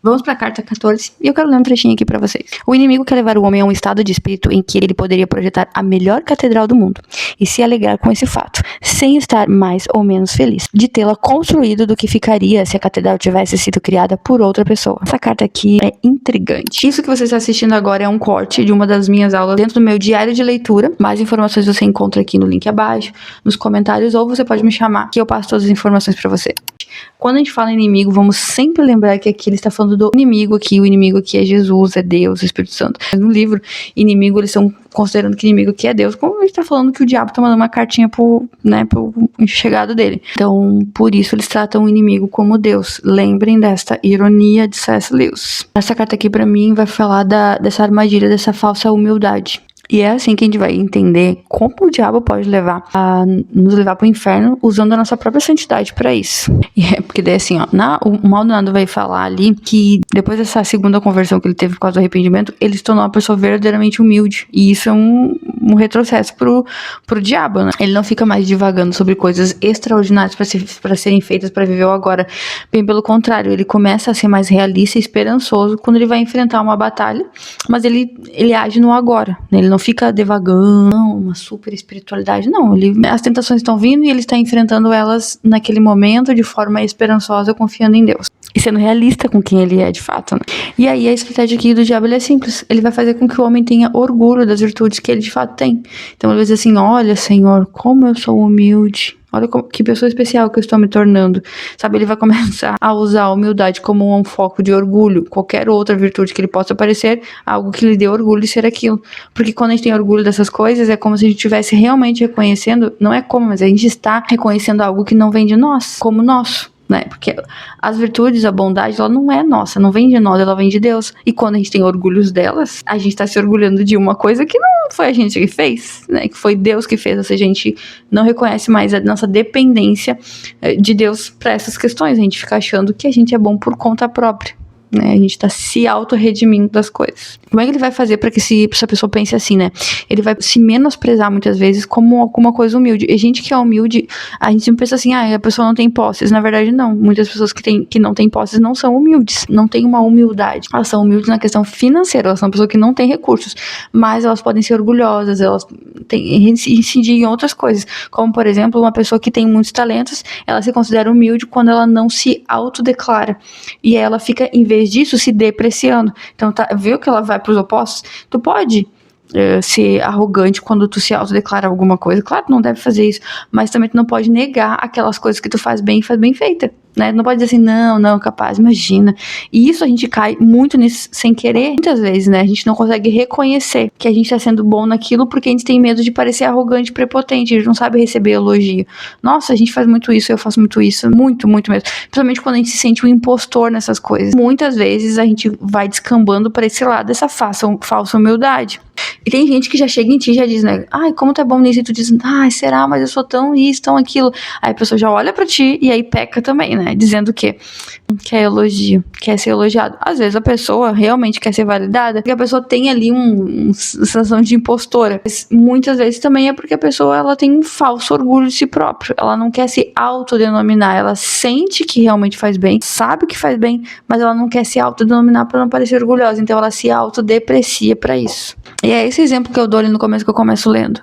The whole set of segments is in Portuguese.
Vamos pra carta 14 e eu quero ler um trechinho aqui pra vocês. O inimigo quer levar o homem a um estado de espírito em que ele poderia projetar a melhor catedral do mundo e se alegrar com esse fato, sem estar mais ou menos feliz de tê-la construído do que ficaria se a catedral tivesse sido criada por outra pessoa. Essa carta aqui é intrigante. Isso que você está assistindo agora é um corte de uma das minhas aulas dentro do meu diário de leitura. Mais informações você encontra aqui no link abaixo, nos comentários, ou você pode me chamar que eu passo todas as informações pra você. Quando a gente fala inimigo, vamos sempre lembrar que aqui ele está falando do inimigo aqui. O inimigo aqui é Jesus, é Deus, o Espírito Santo. No livro, inimigo, eles estão considerando que inimigo aqui é Deus, como ele está falando que o diabo está mandando uma cartinha pro chegado dele. Então, por isso eles tratam o inimigo como Deus. Lembrem desta ironia de C.S. Lewis. Essa carta aqui, pra mim, vai falar dessa armadilha, dessa falsa humildade. E é assim que a gente vai entender como o diabo pode nos levar pro inferno usando a nossa própria santidade pra isso. E é porque daí assim, ó, o Maldonado vai falar ali que depois dessa segunda conversão que ele teve por causa do arrependimento, ele se tornou uma pessoa verdadeiramente humilde. E isso é um retrocesso pro diabo, né? Ele não fica mais divagando sobre coisas extraordinárias pra serem feitas pra viver o agora. Bem pelo contrário, ele começa a ser mais realista e esperançoso quando ele vai enfrentar uma batalha, mas ele age no agora, né? Ele não fica devagando, uma super espiritualidade, não. As tentações estão vindo e ele está enfrentando elas naquele momento de forma esperançosa, confiando em Deus. E sendo realista com quem ele é, de fato, né? E aí a estratégia aqui do diabo é simples. Ele vai fazer com que o homem tenha orgulho das virtudes que ele de fato tem. Então ele vai dizer assim, olha, Senhor, como eu sou humilde. Olha que pessoa especial que eu estou me tornando. Sabe, ele vai começar a usar a humildade como um foco de orgulho. Qualquer outra virtude que ele possa parecer, algo que lhe dê orgulho de ser aquilo. Porque quando a gente tem orgulho dessas coisas, é como se a gente estivesse realmente reconhecendo, não é como, mas a gente está reconhecendo algo que não vem de nós, como nosso. Né? Porque as virtudes, a bondade, ela não é nossa, não vem de nós, ela vem de Deus. E quando a gente tem orgulhos delas, a gente está se orgulhando de uma coisa que não foi a gente que fez, né? Que foi Deus que fez. Ou seja, a gente não reconhece mais a nossa dependência de Deus para essas questões. A gente fica achando que a gente é bom por conta própria. Né? A gente tá se auto-redimindo das coisas. Como é que ele vai fazer para que essa pessoa pense assim, né? Ele vai se menosprezar muitas vezes como alguma coisa humilde. E gente que é humilde, a gente sempre pensa assim, a pessoa não tem posses. Na verdade, não. Muitas pessoas que não têm posses não são humildes. Não têm uma humildade. Elas são humildes na questão financeira. Elas são pessoas que não têm recursos. Mas elas podem ser orgulhosas. Elas incidir em outras coisas. Como, por exemplo, uma pessoa que tem muitos talentos, ela se considera humilde quando ela não se autodeclara. E ela fica, em vez disso, se depreciando. Então, viu que ela vai pros opostos? Tu pode ser arrogante quando tu se autodeclara alguma coisa. Claro, tu não deve fazer isso, mas também tu não pode negar aquelas coisas que tu faz bem e faz bem feita. Né? Não pode dizer assim, não, capaz, imagina. E isso a gente cai muito nisso sem querer. Muitas vezes, né? A gente não consegue reconhecer que a gente tá sendo bom naquilo porque a gente tem medo de parecer arrogante e prepotente. A gente não sabe receber elogio. Nossa, a gente faz muito isso, eu faço muito isso. Muito, muito mesmo. Principalmente quando a gente se sente um impostor nessas coisas. Muitas vezes a gente vai descambando para esse lado dessa falsa humildade. E tem gente que já chega em ti e já diz, né? Ai, como tu é bom nisso? E tu diz, será? Mas eu sou tão isso, tão aquilo. Aí a pessoa já olha pra ti e aí peca também, né? Dizendo o quê? Quer elogio, quer ser elogiado. Às vezes a pessoa realmente quer ser validada, porque a pessoa tem ali uma sensação de impostora. Mas muitas vezes também é porque a pessoa ela tem um falso orgulho de si própria. Ela não quer se autodenominar. Ela sente que realmente faz bem, sabe que faz bem, mas ela não quer se autodenominar para não parecer orgulhosa. Então ela se autodeprecia para isso. E é esse exemplo que eu dou ali no começo, que eu começo lendo.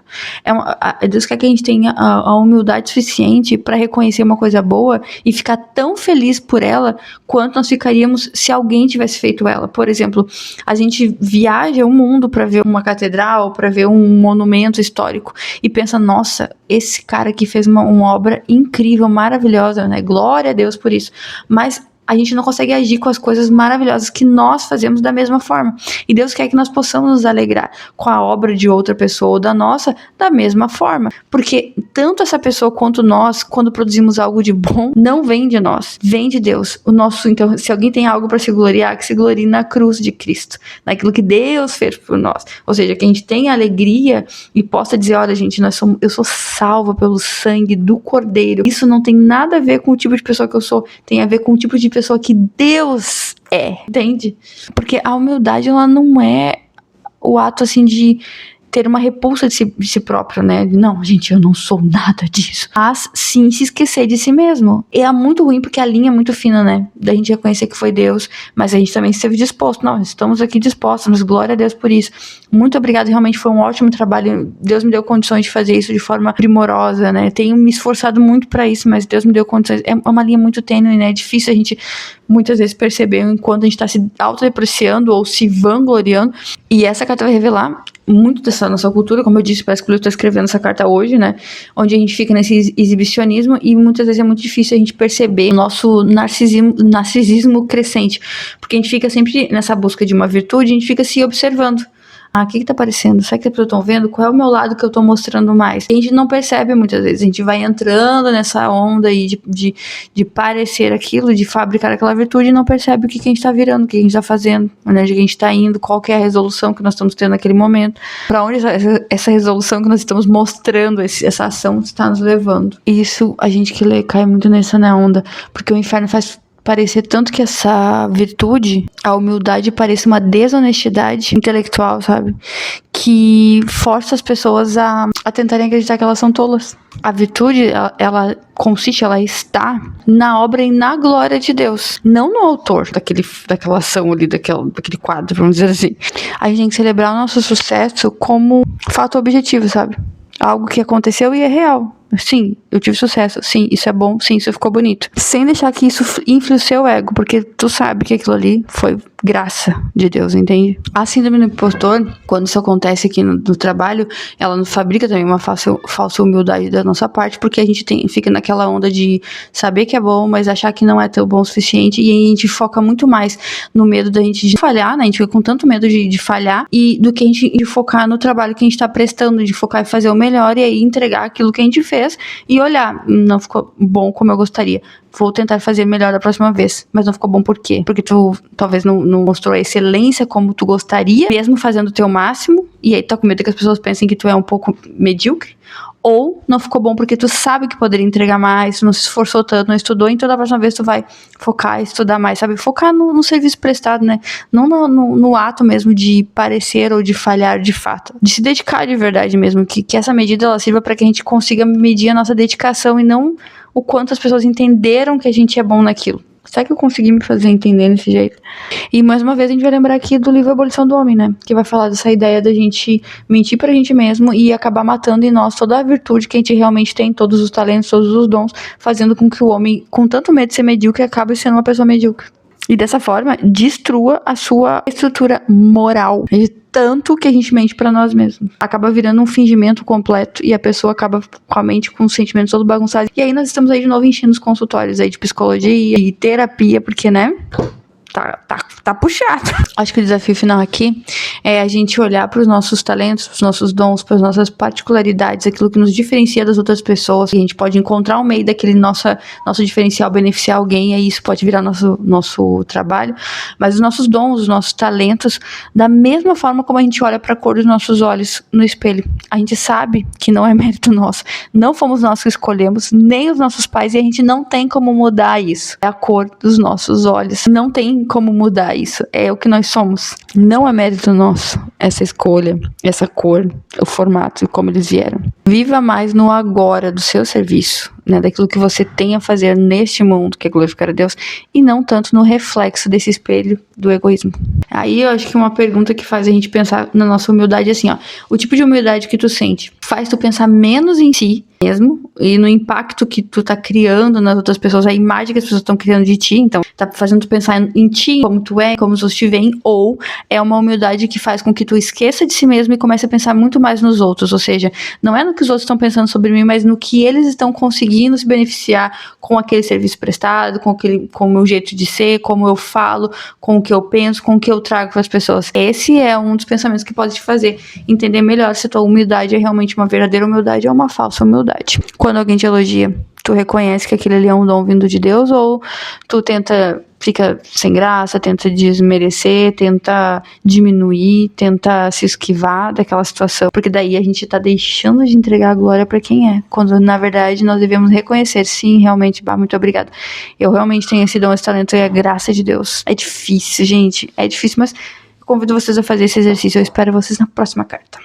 Deus quer que a gente tenha a humildade suficiente para reconhecer uma coisa boa e ficar tão feliz por ela quanto nós ficaríamos se alguém tivesse feito ela. Por exemplo, a gente viaja o mundo para ver uma catedral, para ver um monumento histórico e pensa, nossa, esse cara aqui fez uma obra incrível, maravilhosa, né? Glória a Deus por isso. Mas a gente não consegue agir com as coisas maravilhosas que nós fazemos da mesma forma. E Deus quer que nós possamos nos alegrar com a obra de outra pessoa ou da nossa da mesma forma. Porque tanto essa pessoa quanto nós, quando produzimos algo de bom, não vem de nós, vem de Deus. Então, se alguém tem algo para se gloriar, que se glorie na cruz de Cristo, naquilo que Deus fez por nós. Ou seja, que a gente tenha alegria e possa dizer, olha gente, eu sou salva pelo sangue do Cordeiro. Isso não tem nada a ver com o tipo de pessoa que eu sou, tem a ver com o tipo de pessoa que Deus é, entende? Porque a humildade, ela não é o ato assim de ter uma repulsa de si próprio, né? Não, gente, eu não sou nada disso. Mas sim se esquecer de si mesmo. E é muito ruim porque a linha é muito fina, né? Da gente reconhecer que foi Deus, mas a gente também esteve disposto. Não, estamos aqui dispostos, mas glória a Deus por isso. Muito obrigado, realmente foi um ótimo trabalho. Deus me deu condições de fazer isso de forma primorosa, né? Tenho me esforçado muito pra isso, mas Deus me deu condições. É uma linha muito tênue, né? É difícil a gente muitas vezes perceber enquanto a gente tá se autodepreciando ou se vangloriando. E essa carta vai revelar muito dessa nossa cultura, como eu disse, parece que eu estou escrevendo essa carta hoje, né, onde a gente fica nesse exibicionismo e muitas vezes é muito difícil a gente perceber o nosso narcisismo crescente, porque a gente fica sempre nessa busca de uma virtude, a gente fica se observando. O que tá aparecendo? Será que as pessoas estão vendo? Qual é o meu lado que eu tô mostrando mais? A gente não percebe muitas vezes. A gente vai entrando nessa onda aí de parecer aquilo, de fabricar aquela virtude e não percebe o que a gente tá virando, o que a gente tá fazendo, onde a gente tá indo, qual que é a resolução que nós estamos tendo naquele momento, pra onde essa resolução que nós estamos mostrando, essa ação está nos levando. E isso, a gente que lê, cai muito nessa onda, porque o inferno faz parecer tanto que essa virtude, a humildade, parece uma desonestidade intelectual, sabe? Que força as pessoas a tentarem acreditar que elas são tolas. A virtude, ela consiste, ela está na obra e na glória de Deus, não no autor daquela ação ali, daquele quadro, vamos dizer assim. A gente tem que celebrar o nosso sucesso como fato objetivo, sabe? Algo que aconteceu e é real. Sim, eu tive sucesso. Sim, isso é bom. Sim, isso ficou bonito. Sem deixar que isso influe o seu ego, porque tu sabe que aquilo ali foi graça de Deus, entende? A síndrome do impostor, quando isso acontece aqui no trabalho, ela nos fabrica também uma falsa humildade da nossa parte, porque a gente fica naquela onda de saber que é bom, mas achar que não é tão bom o suficiente, e a gente foca muito mais no medo da gente de falhar, né? A gente fica com tanto medo de falhar, e do que a gente de focar no trabalho que a gente tá prestando, de focar em fazer o melhor, e aí entregar aquilo que a gente fez, e olhar, não ficou bom como eu gostaria, vou tentar fazer melhor da próxima vez, mas não ficou bom por quê? Porque tu talvez não mostrou a excelência como tu gostaria, mesmo fazendo o teu máximo, e aí tu tá com medo que as pessoas pensem que tu é um pouco medíocre, ou não ficou bom porque tu sabe que poderia entregar mais, tu não se esforçou tanto, não estudou, então da próxima vez tu vai focar e estudar mais, sabe? Focar no serviço prestado, né? Não no ato mesmo de parecer ou de falhar de fato. De se dedicar de verdade mesmo, que essa medida ela sirva para que a gente consiga medir a nossa dedicação e não o quanto as pessoas entenderam que a gente é bom naquilo. Será que eu consegui me fazer entender desse jeito? E mais uma vez a gente vai lembrar aqui do livro Abolição do Homem, né? Que vai falar dessa ideia da gente mentir pra gente mesmo e acabar matando em nós toda a virtude que a gente realmente tem, todos os talentos, todos os dons, fazendo com que o homem, com tanto medo de ser medíocre, acabe sendo uma pessoa medíocre. E dessa forma, destrua a sua estrutura moral. De tanto que a gente mente pra nós mesmos. Acaba virando um fingimento completo e a pessoa acaba com a mente, com os sentimentos todo bagunçados. E aí nós estamos aí de novo enchendo os consultórios aí de psicologia e terapia, porque, né? Tá puxado. Acho que o desafio final aqui é a gente olhar para os nossos talentos, para os nossos dons, para as nossas particularidades, aquilo que nos diferencia das outras pessoas. E a gente pode encontrar um meio daquele nosso diferencial, beneficiar alguém, e aí isso pode virar nosso trabalho. Mas os nossos dons, os nossos talentos, da mesma forma como a gente olha para a cor dos nossos olhos no espelho. A gente sabe que não é mérito nosso. Não fomos nós que escolhemos, nem os nossos pais, e a gente não tem como mudar isso. É a cor dos nossos olhos. Não tem como mudar isso, é o que nós somos, não é mérito nosso, essa escolha, essa cor, o formato e como eles vieram. Viva mais no agora do seu serviço, né, daquilo que você tem a fazer neste mundo, que é glorificar a Deus, e não tanto no reflexo desse espelho do egoísmo. Aí eu acho que uma pergunta que faz a gente pensar na nossa humildade é assim, ó, o tipo de humildade que tu sente faz tu pensar menos em si mesmo e no impacto que tu tá criando nas outras pessoas, a imagem que as pessoas estão criando de ti, então tá fazendo tu pensar em ti, como tu é, como os outros te veem, ou é uma humildade que faz com que tu esqueça de si mesmo e comece a pensar muito mais nos outros, ou seja, não é no que os outros estão pensando sobre mim, mas no que eles estão conseguindo se beneficiar com aquele serviço prestado, com o meu jeito de ser, como eu falo, com o que eu penso, com o que eu trago para as pessoas. Esse é um dos pensamentos que pode te fazer entender melhor se a tua humildade é realmente uma verdadeira humildade ou uma falsa humildade. Quando alguém te elogia, tu reconhece que aquele ali é um dom vindo de Deus, ou tu fica sem graça, tenta desmerecer, tenta diminuir, tenta se esquivar daquela situação, porque daí a gente tá deixando de entregar a glória pra quem é, quando na verdade nós devemos reconhecer, sim, realmente, muito obrigada, eu realmente tenho esse dom, esse talento, e a graça de Deus. É difícil, gente, é difícil, mas eu convido vocês a fazer esse exercício, eu espero vocês na próxima carta.